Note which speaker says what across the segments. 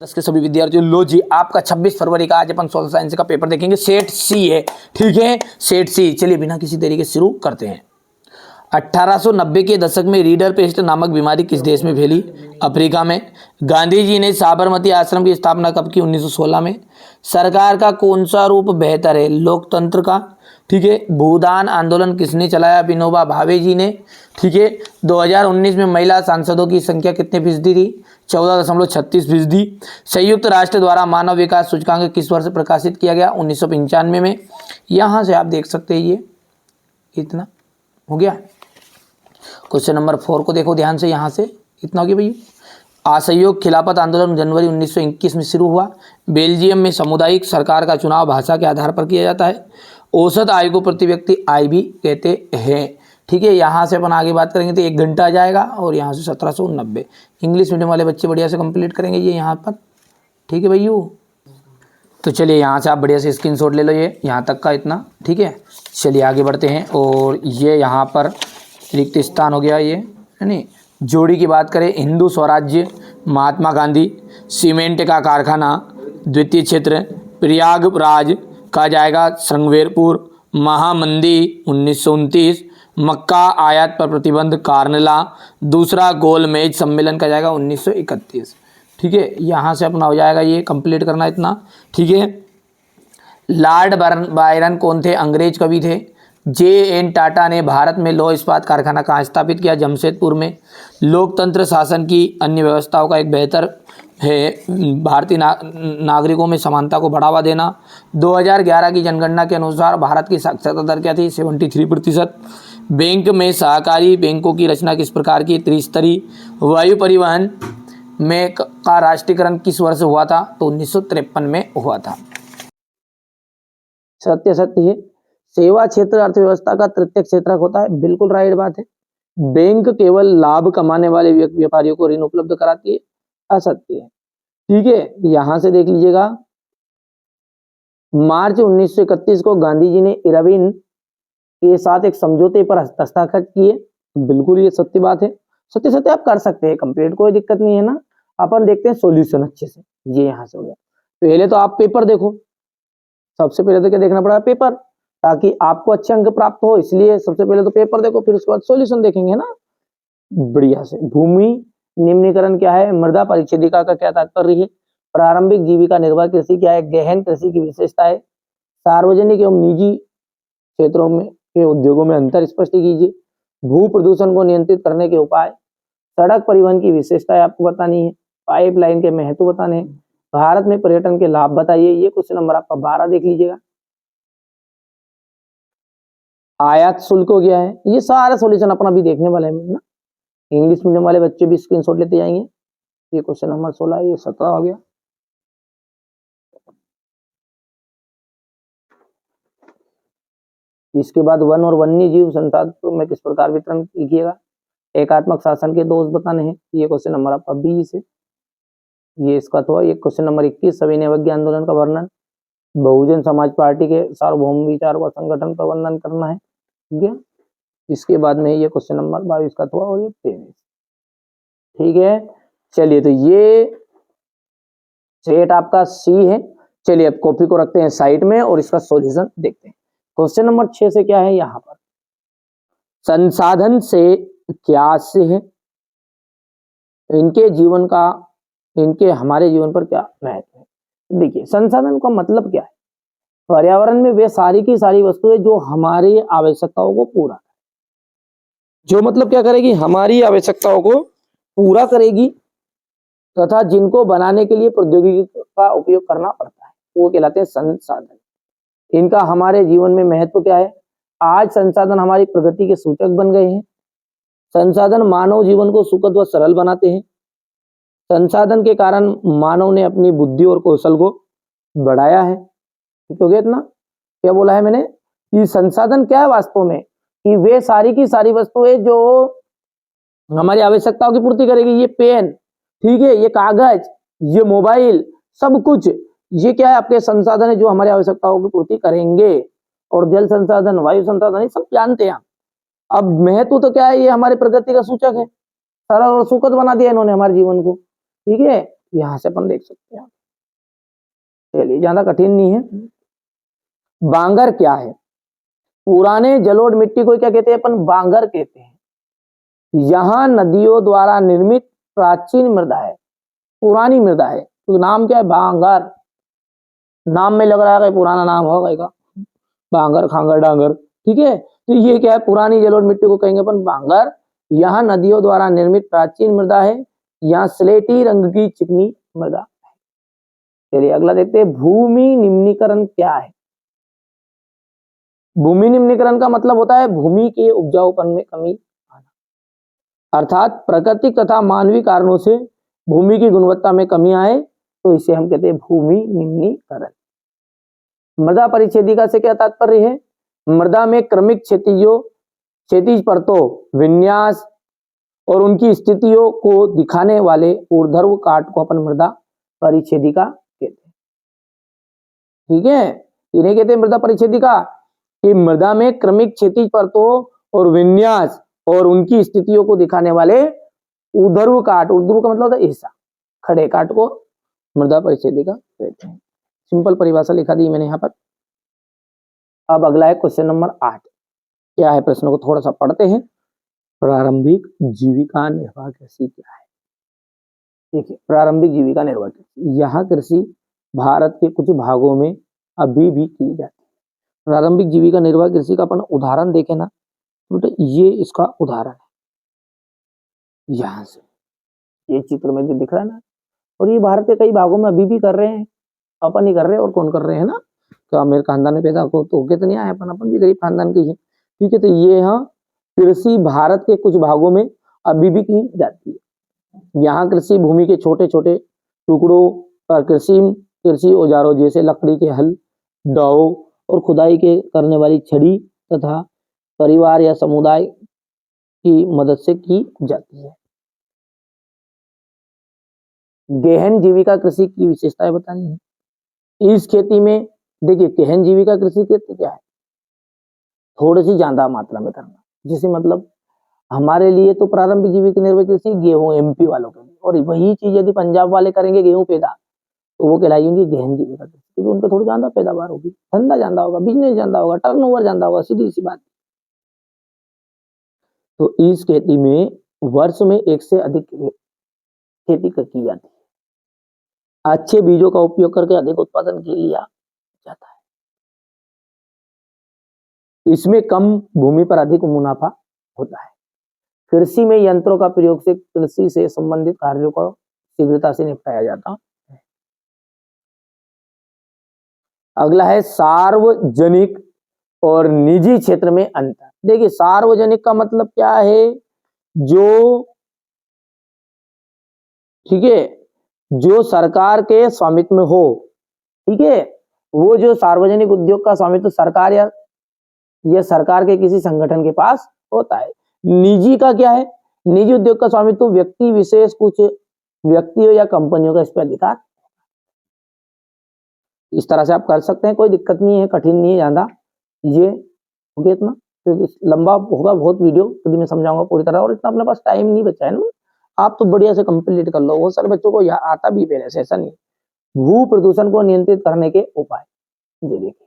Speaker 1: 10 के सभी विद्यार्थियों, लो जी आपका 26 फरवरी का आज अपन सोशल साइंस का पेपर देखेंगे। सेट सी है, ठीक है, सेट सी। चलिए बिना किसी देरी के शुरू करते हैं। 1890 के दशक में रीडर पेस्ट नामक बीमारी किस देश में फैली? अफ्रीका में। गांधी जी ने साबरमती आश्रम की स्थापना कब की? 1916 में। सरकार का कौन सा रूप बेहतर है? लोकतंत्र का, ठीक है। भूदान आंदोलन किसने चलाया? विनोबा भावे जी ने, ठीक है। 2019 में महिला सांसदों की संख्या कितने फीसदी थी? 14.36%। संयुक्त राष्ट्र द्वारा मानव विकास सूचकांक किस वर्ष प्रकाशित किया गया? 1995 में। यहाँ से आप देख सकते हैं ये इतना हो गया। क्वेश्चन नंबर 4 को देखो ध्यान से, यहाँ से इतना हो गया भैया। असहयोग खिलाफत आंदोलन जनवरी 1921 में शुरू हुआ। बेल्जियम में सामुदायिक सरकार का चुनाव भाषा के आधार पर किया जाता है। औसत आयु को प्रति व्यक्ति आय भी कहते हैं, ठीक है। यहाँ से अपन आगे बात करेंगे तो 1 घंटा आ जाएगा और यहाँ से 1790। इंग्लिश मीडियम वाले बच्चे बढ़िया से कंप्लीट करेंगे ये यहाँ पर, ठीक है भैया। तो चलिए यहाँ से आप बढ़िया से स्क्रीनशॉट ले लो, ये यहाँ तक का इतना, ठीक है। चलिए आगे बढ़ते हैं। और ये यहाँ पर रिक्त स्थान हो गया, ये है नहीं। जोड़ी की बात करें, हिंदू स्वराज्य, महात्मा गांधी, सीमेंट का कारखाना, द्वितीय क्षेत्र, प्रयागराज कहा जाएगा, श्रृंगवेरपुर, महामंदी 1929, मक्का आयात पर प्रतिबंध, कार्नला, दूसरा गोलमेज सम्मेलन का जाएगा 1931, ठीक है। यहाँ से अपना हो जाएगा ये कंप्लीट करना इतना, ठीक है। लॉर्ड बायरन कौन थे? अंग्रेज कवि थे। जे.एन. टाटा ने भारत में लौह इस्पात कारखाना कहाँ स्थापित किया? जमशेदपुर में। लोकतंत्र शासन की अन्य व्यवस्थाओं का एक बेहतर है भारतीय नागरिकों में समानता को बढ़ावा देना। 2011 की जनगणना के अनुसार भारत की साक्षरता दर क्या थी? 73%। बैंक में सहकारी बैंकों की रचना किस प्रकार की? त्रिस्तरीय। वायु परिवहन में का राष्ट्रीयकरण किस वर्ष हुआ था? तो 1953 में हुआ था। सत्य सत्य है। सेवा क्षेत्र अर्थव्यवस्था का तृतीय क्षेत्रक होता है, बिल्कुल राइट बात है। बैंक केवल लाभ कमाने वाले व्यापारियों को ऋण उपलब्ध कराती है, असत्य है, ठीक है। यहां से देख लीजिएगा, मार्च 1931 को गांधी जी ने इरविन के साथ एक समझौते पर हस्ताक्षर किए, बिल्कुल ये सत्य बात है। सत्य सत्य आप कर सकते हैं कंप्लीट, कोई दिक्कत नहीं है ना। अपन देखते हैं सॉल्यूशन अच्छे से। ये यहाँ से हो गया। पहले तो आप पेपर देखो, सबसे पहले तो क्या देखना पड़ा? पेपर, ताकि आपको अच्छे अंक प्राप्त हो, इसलिए सबसे पहले तो पेपर देखो, फिर उसके बाद सॉल्यूशन देखेंगे ना बढ़िया से। भूमि निम्नीकरण क्या है? मृदा परिच्छेदिका का क्या तात्पर्य है? प्रारंभिक जीविका निर्भर कृषि क्या है? गहन कृषि की विशेषता है। सार्वजनिक एवं निजी क्षेत्रों में के उद्योगों में अंतर स्पष्ट कीजिए। भू प्रदूषण को नियंत्रित करने के उपाय। सड़क परिवहन की विशेषताएं आपको बतानी है। पाइपलाइन के महत्व बताने हैं। भारत में पर्यटन के लाभ बताइए। ये क्वेश्चन नंबर आपका 12 देख लीजिएगा। आयात शुल्क हो गया है। ये सारा सॉल्यूशन अपना भी देखने वाले हैं ना। इंग्लिश मीडियम वाले बच्चे भी स्क्रीनशॉट लेते जाएंगे। ये क्वेश्चन नंबर 16, ये 17 हो गया। इसके बाद वन और वन्य जीव संसाधनों में किस प्रकार वितरण कीजिएगा? एकात्मक शासन के दोष बताने हैं। ये क्वेश्चन नंबर आपका 20 है। ये इसका तो ये क्वेश्चन नंबर 21, सविनय अवज्ञा आंदोलन का वर्णन। बहुजन समाज पार्टी के सार्वभौम विचार व संगठन का वर्णन करना है, ठीक है। इसके बाद में ये क्वेश्चन नंबर 22 का तो और ये 23, ठीक है। चलिए तो ये सेट आपका सी है। चलिए अब कॉपी को रखते हैं साइड में और इसका सॉल्यूशन देखते हैं। क्वेश्चन नंबर 6 से क्या है? यहाँ पर संसाधन से क्या से है? इनके जीवन का, इनके हमारे जीवन पर क्या महत्व है? देखिए संसाधन का मतलब क्या है? पर्यावरण में वे सारी की सारी वस्तुएं जो हमारी आवश्यकताओं को पूरा, जो मतलब क्या करेगी? हमारी आवश्यकताओं को पूरा करेगी तथा जिनको बनाने के लिए प्रौद्योगिकी का उपयोग करना पड़ता है, वो कहलाते हैं संसाधन। इनका हमारे जीवन में महत्व क्या है? आज संसाधन हमारी प्रगति के सूचक बन गए हैं। संसाधन मानव जीवन को सुखद व सरल बनाते हैं। संसाधन के कारण मानव ने अपनी बुद्धि और कौशल को बढ़ाया है। ठीक हो गया इतना? क्या बोला है मैंने कि संसाधन क्या है वास्तव में? कि वे सारी की सारी वस्तुएं जो हमारी आवश्यकताओं की पूर्ति करेगी। ये पेन, ठीक है, ये कागज, ये मोबाइल, सब कुछ ये क्या है? आपके संसाधन है जो हमारी आवश्यकताओं की पूर्ति करेंगे। और जल संसाधन, वायु संसाधन, ये सब जानते हैं आप। अब महत्व तो क्या है? ये हमारे प्रगति का सूचक है। सरल और सुखद बना दिया इन्होंने हमारे जीवन को, ठीक है। यहां से अपन देख सकते हैं। चलिए, ज्यादा कठिन नहीं है। बांगर क्या है? पुराने जलोढ़ मिट्टी को क्या कहते हैं अपन? बांगर कहते हैं। यहां नदियों द्वारा निर्मित प्राचीन मृदा है, पुरानी मृदा है, तो नाम क्या है? बांगर। नाम में लग रहा है कि पुराना नाम होगा, बांगर खांगर डांगर, ठीक है। तो ये क्या है? पुरानी जलोढ़ मिट्टी को कहेंगे अपन बांगर। यहाँ नदियों द्वारा निर्मित प्राचीन मृदा है, यहाँ स्लेटी रंग की चिकनी मृदा। चलिए अगला देखते हैं, भूमि निम्नीकरण क्या है? भूमि निम्नीकरण का मतलब होता है भूमि के उपजाऊपन में कमी आना, अर्थात प्राकृतिक तथा मानवीय कारणों से भूमि की गुणवत्ता में कमी आए तो इसे हम कहते हैं भूमि निम्नीकरण। मृदा परिच्छेदिका से क्या तात्पर्य है? मृदा में क्रमिक क्षैतिज परतों, विन्यास और उनकी स्थितियों को दिखाने वाले ऊर्ध्व काट को अपन मृदा परिच्छेदिका कहते हैं, ठीक है। इन्हें कहते हैं मृदा परिच्छेदिका। कि मृदा में क्रमिक क्षैतिज परतों और विन्यास और उनकी स्थितियों को दिखाने वाले ऊर्ध्व काट, ऊर्ध्व का मतलब होता है हिस्सा, खड़े काट को मृदा परिच्छेदिका कहते हैं। सिंपल परिभाषा लिखा दी मैंने यहाँ पर। अब अगला है क्वेश्चन नंबर 8। क्या है प्रश्न को थोड़ा सा पढ़ते हैं। प्रारंभिक जीविका निर्वाह कृषि क्या है? देखिए, प्रारंभिक जीविका निर्वाह कृषि, यहाँ कृषि भारत के कुछ भागों में अभी भी की जाती है। प्रारंभिक जीविका निर्वाह कृषि का अपन उदाहरण देखें ना, तो ये इसका उदाहरण है। यहाँ से ये चित्र में जो दिख रहा है ना, और ये भारत के कई भागों में अभी भी कर रहे हैं। अपन ही कर रहे हैं, और कौन कर रहे हैं ना? क्या मेरे खानदान में पैदा हो तो कितने आए, अपन भी गरीब खानदान के ही, ठीक है। तो ये यहाँ कृषि भारत के कुछ भागों में अभी भी की जाती है। यहाँ कृषि भूमि के छोटे छोटे टुकड़ों पर कृषि औजारों जैसे लकड़ी के हल, दाव और खुदाई के करने वाली छड़ी तथा परिवार या समुदाय की मदद से की जाती है। गहन जीविका कृषि की विशेषताएं बतानी है। इस खेती में देखिए, गहन जीविका कृषि खेती क्या है? थोड़ी सी ज्यादा मात्रा में करना, जिसे मतलब हमारे लिए तो प्रारंभिक जीविका निर्वाह कृषि गेहूं एमपी वालों के लिए, और वही चीज यदि पंजाब वाले करेंगे गेहूं पैदा, तो वो कहलाएंगे गहन जीविका कृषि, क्योंकि उनका थोड़ी ज्यादा पैदावार होगी, धंधा ज्यादा होगा, बिजनेस ज्यादा होगा, टर्नओवर ज्यादा होगा, सीधी सी बात। तो इस खेती में वर्ष में एक से अधिक खेती की जाती है। अच्छे बीजों का उपयोग करके अधिक उत्पादन लिया जाता है। इसमें कम भूमि पर अधिक मुनाफा होता है। कृषि में यंत्रों का प्रयोग से कृषि से संबंधित कार्यों को शीघ्रता से निपटाया जाता है। अगला है सार्वजनिक और निजी क्षेत्र में अंतर। देखिए, सार्वजनिक का मतलब क्या है? जो, ठीक है, जो सरकार के स्वामित्व में हो, ठीक है, वो जो सार्वजनिक उद्योग का स्वामित्व सरकार या सरकार के किसी संगठन के पास होता है। निजी का क्या है? निजी उद्योग का स्वामित्व व्यक्ति विशेष, कुछ व्यक्तियों या कंपनियों का इस पर अधिकार। इस तरह से आप कर सकते हैं, कोई दिक्कत नहीं है, कठिन नहीं है ज्यादा। ये हो गया इतना, क्योंकि लंबा होगा बहुत वीडियो, यदि मैं समझाऊंगा पूरी तरह, और इतना अपने पास टाइम नहीं बचा है ना। आप तो बढ़िया से कंप्लीट कर लो। बहुत सारे बच्चों को आता भी पहले से, ऐसा नहीं। भू प्रदूषण को नियंत्रित करने के उपाय, ये देखिए,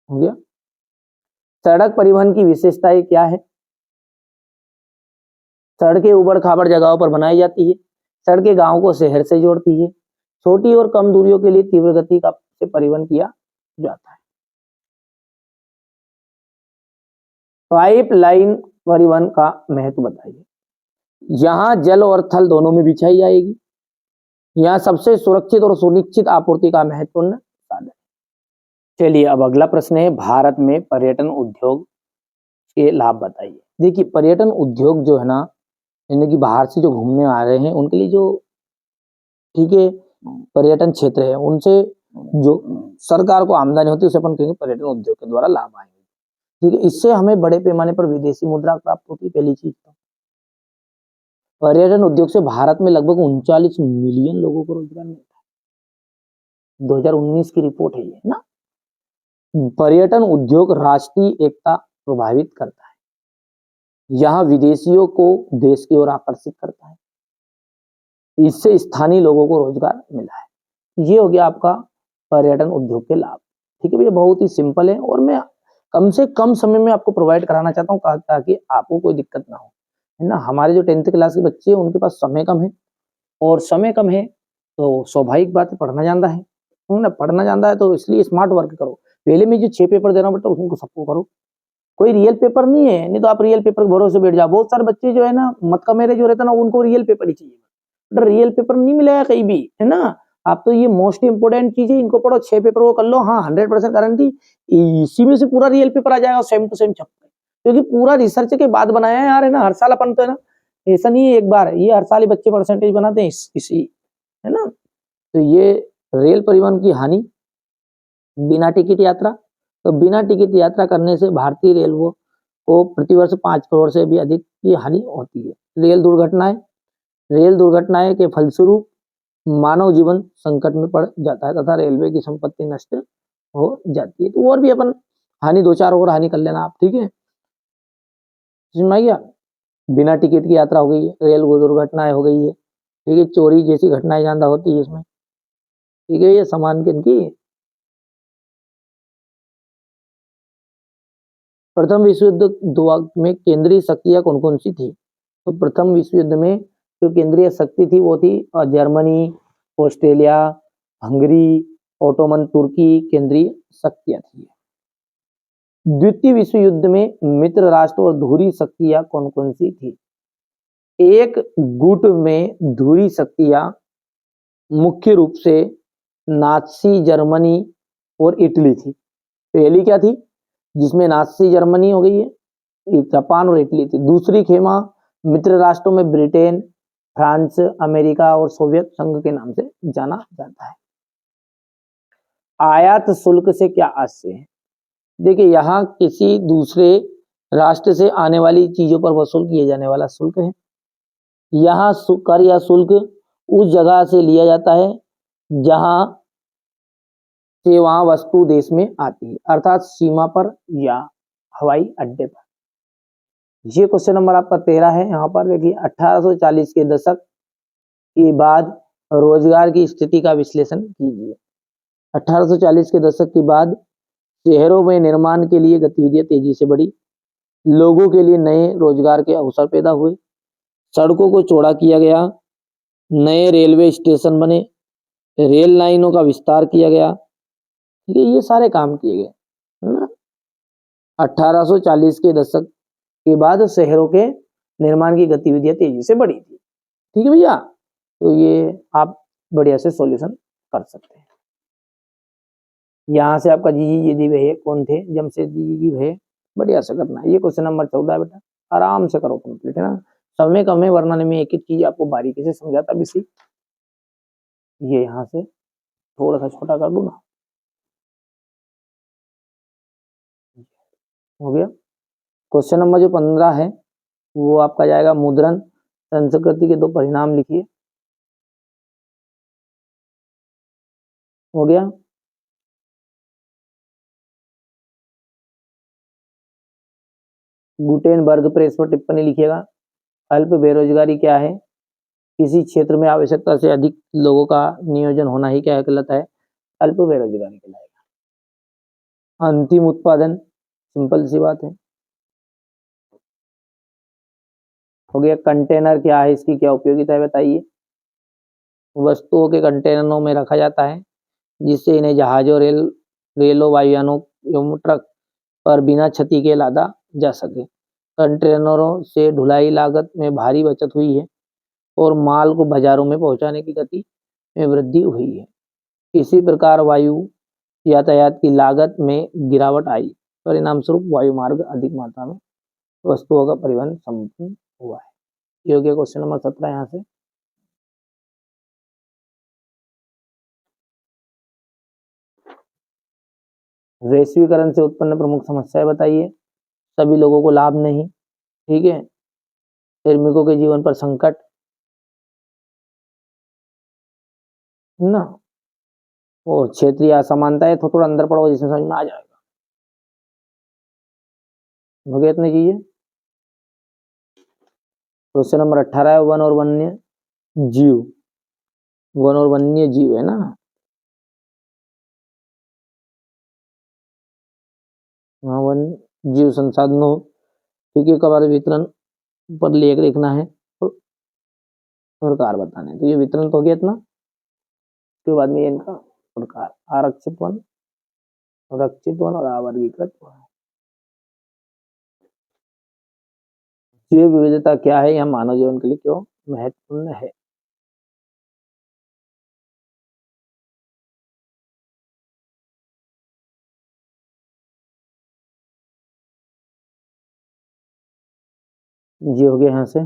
Speaker 1: हो गया। सड़क परिवहन की विशेषताएं क्या है? सड़कें उबड़ खाबड़ जगहों पर बनाई जाती है। सड़कें गांव को शहर से जोड़ती है। छोटी और कम दूरियों के लिए तीव्र गति का से परिवहन किया जाता है। पाइपलाइन परिवहन का महत्व बताइए। यहाँ जल और थल दोनों में बिछाई जाएगी। यहाँ सबसे सुरक्षित और सुनिश्चित आपूर्ति का महत्वपूर्ण साधन। चलिए अब अगला प्रश्न है, भारत में पर्यटन उद्योग के लाभ बताइए। देखिए, पर्यटन उद्योग जो है ना, यानी कि बाहर से जो घूमने आ रहे हैं उनके लिए जो, ठीक है, पर्यटन क्षेत्र है, उनसे जो सरकार को आमदनी होती है उसे अपन कहेंगे पर्यटन उद्योग के द्वारा लाभ आएंगे, ठीक है। इससे हमें बड़े पैमाने पर विदेशी मुद्रा प्राप्त होती है, पहली चीज। पर्यटन उद्योग से भारत में लगभग 39 मिलियन लोगों को रोजगार मिलता है। 2019 की रिपोर्ट है ये ना। पर्यटन उद्योग राष्ट्रीय एकता प्रभावित करता है। यहाँ विदेशियों को देश की ओर आकर्षित करता है। इससे स्थानीय लोगों को रोजगार मिला है। ये हो गया आपका पर्यटन उद्योग के लाभ। ठीक है भैया, बहुत ही सिंपल है और मैं कम से कम समय में आपको प्रोवाइड कराना चाहता हूँ ताकि आपको कोई दिक्कत ना हो, है ना। हमारे जो 10th क्लास के बच्चे हैं उनके पास समय कम है, और समय कम है तो स्वाभाविक बात है पढ़ना जानता है ना, पढ़ना जानता है तो इसलिए स्मार्ट वर्क करो। पहले मैं जो 6 पेपर दे रहा हूँ बेटा उसको सबको करो, कोई रियल पेपर नहीं है, नहीं तो आप रियल पेपर के भरोसे बैठ जाओ। बहुत सारे बच्चे जो है ना मत का मेरे जो रहता ना उनको रियल पेपर ही चाहिए, बट रियल पेपर नहीं मिलेगा कहीं भी, है ना। आप तो ये मोस्ट इंपोर्टेंट चीज है, इनको पढ़ो, 6 पेपर को कर लो, हाँ 100% गारंटी इसी में से पूरा रियल पेपर आ जाएगा, सेम टू सेम छप, क्योंकि पूरा रिसर्च के बाद बनाया है यार, है ना। हर साल अपन तो है ना, ऐसा नहीं है एक बार, ये हर साल ही बच्चे परसेंटेज बनाते हैं इसी, है ना। तो ये रेल परिवहन की हानि, बिना टिकट यात्रा, तो बिना टिकट यात्रा करने से भारतीय रेलवे को प्रतिवर्ष 5 करोड़ से भी अधिक की हानि होती है। रेल दुर्घटनाएं के फलस्वरूप मानव जीवन संकट में पड़ जाता है तथा रेलवे की संपत्ति नष्ट हो जाती है। तो और भी अपन हानि 2-4 और हानि कर लेना आप, ठीक है। समझ में आ गया, बिना टिकट की यात्रा हो गई है, रेल दुर्घटनाएं हो गई है, ठीक है, चोरी जैसी घटनाएं ज्यादा होती है इसमें, ठीक है। ये सामान की प्रथम विश्व युद्ध में केंद्रीय शक्तियां कौन कौन सी थी? तो प्रथम विश्व युद्ध में जो केंद्रीय शक्ति थी वो थी जर्मनी, ऑस्ट्रेलिया, हंगरी, ओटोमन तुर्की केंद्रीय शक्तियां थी। द्वितीय विश्व युद्ध में मित्र राष्ट्र और धुरी शक्तियां कौन कौन सी थी? एक गुट में धुरी शक्तियां मुख्य रूप से नाजी जर्मनी और इटली थी। पहली क्या थी जिसमें नाजी जर्मनी हो गई है, जापान और इटली थी। दूसरी खेमा मित्र राष्ट्रों में ब्रिटेन, फ्रांस, अमेरिका और सोवियत संघ के नाम से जाना जाता है। आयात शुल्क से क्या आशय है? देखिए, यहाँ किसी दूसरे राष्ट्र से आने वाली चीजों पर वसूल किए जाने वाला शुल्क है। यहाँ कर या शुल्क उस जगह से लिया जाता है जहां से वहां वस्तु देश में आती है, अर्थात सीमा पर या हवाई अड्डे पर। ये क्वेश्चन नंबर आपका 13 है। यहाँ पर देखिए 1840 के दशक के बाद रोजगार की स्थिति का विश्लेषण कीजिए। 1840 के दशक के बाद शहरों में निर्माण के लिए गतिविधियां तेजी से बढ़ी, लोगों के लिए नए रोजगार के अवसर पैदा हुए, सड़कों को चौड़ा किया गया, नए रेलवे स्टेशन बने, रेल लाइनों का विस्तार किया गया, ये सारे काम किए गए, है ना। 1840 के दशक के बाद शहरों के निर्माण की गतिविधियां तेजी से बढ़ी थी, ठीक है भैया। तो ये आप बढ़िया से सॉल्यूशन कर सकते हैं। यहाँ से आपका जी जी भैया कौन थे? जमशेदजी जी भैया, बढ़िया से करना है। ये क्वेश्चन नंबर 14 है बेटा, आराम से करो कंप्लीट, है ना। समय कम है वरना मैं एक एक चीज आपको बारीकी से समझाता भी सी। ये यहाँ से थोड़ा सा छोटा कर दूं ना, हो गया। क्वेश्चन नंबर जो 15 है वो आपका जाएगा मुद्रण संस्कृति के 2 परिणाम लिखिए, हो गया। गुटेनबर्ग प्रेस पर टिप्पणी लिखिएगा। अल्प बेरोजगारी क्या है? किसी क्षेत्र में आवश्यकता से अधिक लोगों का नियोजन होना ही क्या कहलाता है? अल्प बेरोजगारी कहलाएगा। अंतिम उत्पादन, सिंपल सी बात है, हो गया। कंटेनर क्या है, इसकी क्या उपयोगिता है बताइए? वस्तुओं के कंटेनरों में रखा जाता है जिससे इन्हें जहाजों, रेलों, वायुयानों एवं ट्रक पर बिना क्षति के लादा जा सके। कंटेनरों से ढुलाई लागत में भारी बचत हुई है और माल को बाजारों में पहुंचाने की गति में वृद्धि हुई है। इसी प्रकार वायु यातायात की लागत में गिरावट आई, परिणाम स्वरूप वायु मार्ग अधिक मात्रा में वस्तुओं का परिवहन संभव हुआ है। ये हो गया क्वेश्चन नंबर 17। यहाँ से वैश्वीकरण से उत्पन्न प्रमुख समस्याएं बताइए। सभी लोगों को लाभ नहीं, ठीक है। श्रमिकों के जीवन पर संकट, ना, और क्षेत्रीय असमानताएं। थोड़ा अंदर पढ़ो जिसमें समझ में आ जाएगा। हो गया इतनी चीजें। क्वेश्चन नंबर 18 है वन और वन्य जीव। वन और वन्य जीव है ना। हाँ, वन जीव संसाधनों, ठीक है, का वितरण पर लेख लिखना है और कार बताना है। तो ये वितरण तो हो गया इतना। उसके बाद में इनका प्रकार, आरक्षित वन, रक्षित वन और अवर्गीकृत वन। जैव विविधता क्या है, यह मानव जीवन के लिए क्यों महत्वपूर्ण है। ये हो गया यहाँ से।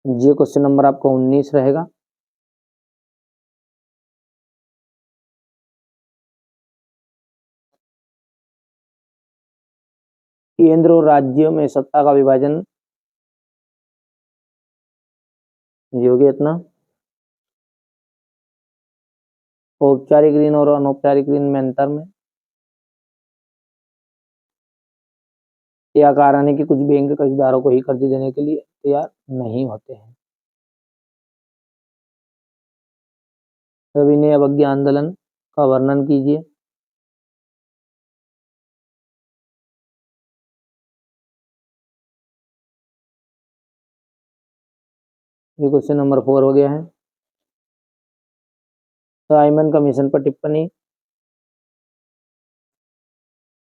Speaker 1: ये क्वेश्चन नंबर आपका 19 रहेगा। केंद्र और राज्यों में सत्ता का विभाजन, ये हो गया इतना। औपचारिक ऋण और अनौपचारिक ऋण में अंतर में यह कारण है कि कुछ बैंक कर्जदारों को ही कर्ज देने के लिए तैयार नहीं होते हैं। सविनय अवज्ञा आंदोलन का वर्णन कीजिए। ये क्वेश्चन नंबर 4 हो गया है। साइमन कमीशन पर टिप्पणी।